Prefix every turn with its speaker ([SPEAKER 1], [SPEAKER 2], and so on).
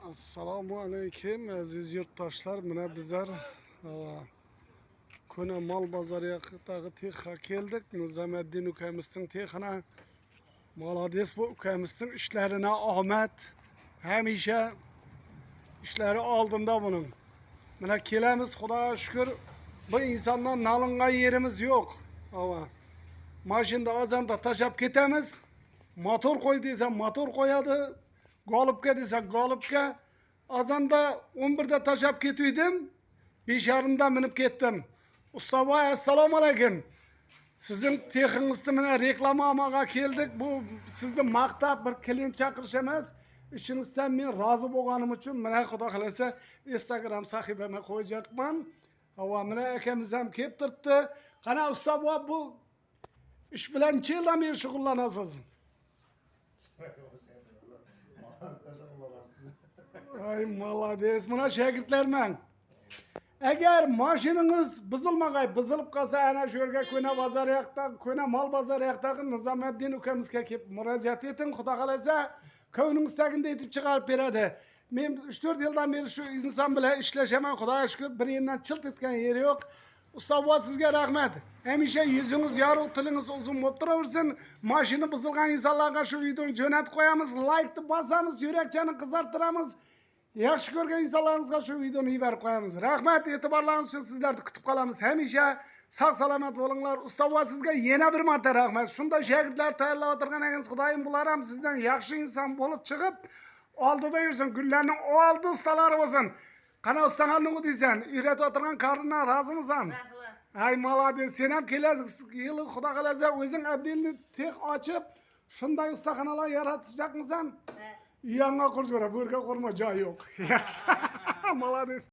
[SPEAKER 1] Assalomu alaykum aziz yurtdoshlar. Mana bizlar kuni mol bozoriga texga keldik. Nizomiddin ukamizning texina. Молодец bu ukamizning ishlarına omad. Hamisha ishlari oldinda bunun. Mana kelamiz, Xudoga shukr. Bu insondan nalingan yerimiz yo'q. Mashinada azanda tashlab ketamiz. Motor qo'y desam motor qo'yadi. Golubga desa golubga. Azanda 11'de tashlab ketuvdim. 5:30'da minib ketdim. Usta boy, assalomu alaykum. Sizin texingizni mana reklamaga keldik. Bu sizni maqtab bir klient chaqirish emas. İşinizden men rozi bo'lganim uchun mana Xudo xolasa Instagram sahifama qo'yacakman. Mana akamiz ham kelib turibdi. Qana usta boy, bu ish bilan necha yildan beri shug'ullanasiz? Ay молодец. Buna şagirdlermen. Eğer maşininiz bızılıp kalsa ana şu yerge köne bazar ayakta, köne mal bazar ayaktaki Nizomiddin ukamizga kelip müracaat etin. Xudo kalasa köyünüzdekinde etip çıkarıp beradi. Men 3-4 yıldan beri şu insan bile işleşemem. Xudoga şükür bir yerinden çılt etken yeri yok. Usta bu sizge rahmet. Hemşe yüzünüz yarıl, tiliniz uzun bo'lib turaversin. Maşini bızılgan insanlarga şu videonu jo'natib koyamız. Like'ni basamız, yürekçeni kızarttıramiz. Yaxshi ko'rgan insonlaringizga shu videoni yuborib qo'yamiz. Rahmat, e'tiborlaringiz uchun sizlarni kutib qolamiz. Hamisha sog' salomat bo'linglar. Usta va sizga yana bir marta rahmat. Shunday shogirdlar tayyorlab o'tirgan ekansiz. Xudoyim bular ham sizdan yaxshi inson bo'lib chiqib, oldida yursin. Gullarning oldi ustalari bo'lsin. Qana ustalarni nima deysan? Uyratib o'tirgan qarindan rozimisan?
[SPEAKER 2] Roziman.
[SPEAKER 1] Ay молодец. Sen ham kelasiz yili Xudo xolasa o'zing отдельный tex ochib, shunday ustaxonalar yaratishacakmisan? Uyanga qurib, burga qurma joy yo'q. Yaxshi. Молодец.